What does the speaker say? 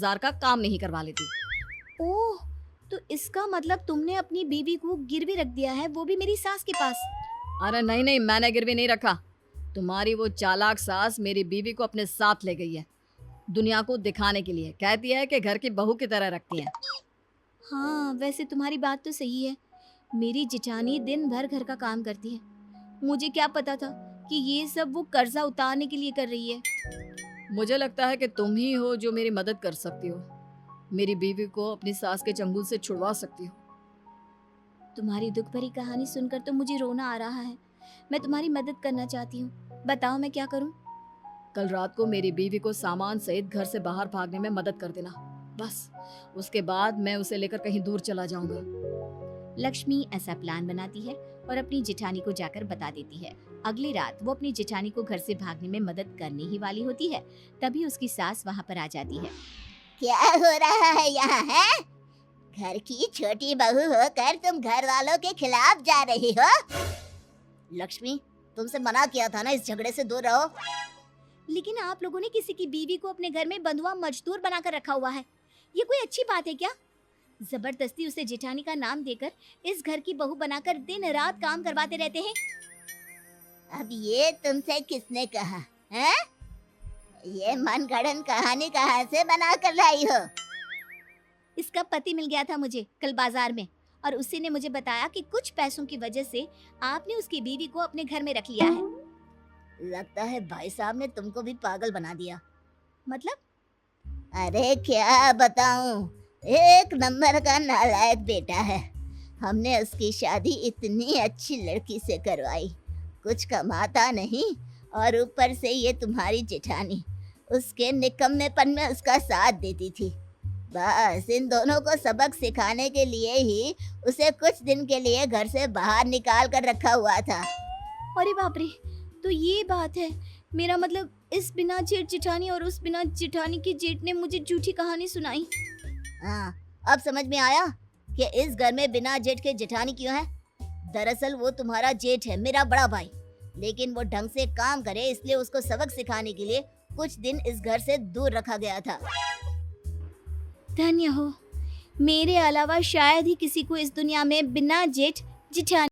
हजार का काम नहीं करवा लेती। ओह, तो इसका मतलब तुमने अपनी बीवी को गिरवी रख दिया है, वो भी मेरी सास के पास। अरे नहीं नहीं, मैंने गिरवी नहीं रखा। तुम्हारी वो चालाक सास मेरी बीवी को अपने साथ ले गई है, दुनिया को दिखाने के लिए। कहती है कि घर की बहू की तरह रखती है। हाँ, वैसे तुम्हारी बात तो सही है। मेरी जिठानी दिन भर घर का काम करती है। मुझे क्या पता था कि ये सब वो कर्जा उतारने के लिए कर रही है। मुझे लगता है कि तुम ही हो जो मेरी मदद कर सकती हो, मेरी बीवी को अपनी सास के चंगुल से छुड़वा सकती हो। तुम्हारी दुख भरी कहानी सुनकर तो मुझे रोना आ रहा है। मैं तुम्हारी मदद करना चाहती हूँ, बताओ मैं क्या करूँ। कल रात को मेरी बीवी को सामान सहित घर से बाहर भागने में मदद कर देना, बस। उसके बाद मैं उसे लेकर कहीं दूर चला जाऊंगा। लक्ष्मी ऐसा प्लान बनाती है और अपनी जेठानी को जाकर बता देती है। अगली रात वो अपनी जेठानी को घर से भागने में मदद करने ही वाली होती है, तभी उसकी सास वहाँ पर आ जाती है। क्या हो रहा है यहाँ है? घर की छोटी बहू होकर तुम घर वालों के खिलाफ जा रही हो? लक्ष्मी, तुमसे मना किया था ना इस झगड़े से दूर रहो। लेकिन आप लोगों ने किसी की बीवी को अपने घर में बंधुआ मजदूर बनाकर रखा हुआ है, ये कोई अच्छी बात है क्या? जबरदस्ती उसे जेठानी का नाम देकर इस घर की बहू बनाकर दिन रात काम करवाते रहते हैं। अब ये तुमसे किसने कहा है? ये मनगढ़ंत कहानी कहाँ से बना कर लाई हो? इसका पति मिल गया था मुझे कल बाजार में, और उसी ने मुझे बताया कि कुछ पैसों की वजह से आपने उसकी बीवी को अपने घर में रख लिया है। लगता है भाई साहब ने तुमको भी पागल बना दिया। मतलब? अरे क्या बताऊं, एक नंबर का नालायक बेटा है। हमने उसकी शादी इतनी अच्छी लड़की से करवाई, कुछ कमाता नहीं, और ऊपर से ये तुम्हारी जेठानी उसके निकम्मेपन में उसका साथ देती थी। बस इन दोनों को सबक सिखाने के लिए ही उसे कुछ दिन के लिए घर से बाहर निकाल कर रखा हुआ था। अरे बाप रे, तो ये बात है। मेरा मतलब इस बिना जेठ जेठानी और उस बिना जेठानी की जेठ ने मुझे झूठी कहानी सुनाई। हाँ, अब समझ में आया कि इस घर में बिना जेठ के जेठानी क्यों है। दरअसल वो तुम्हारा जेठ है, मेरा बड़ा भाई, लेकिन वो ढंग से काम करे इसलिए उसको सबक सिखाने के लिए कुछ दिन इस घर से दूर रखा गया था। धन्य हो, मेरे अलावा शायद ही किसी को इस दुनिया में बिना जेठ जेठानी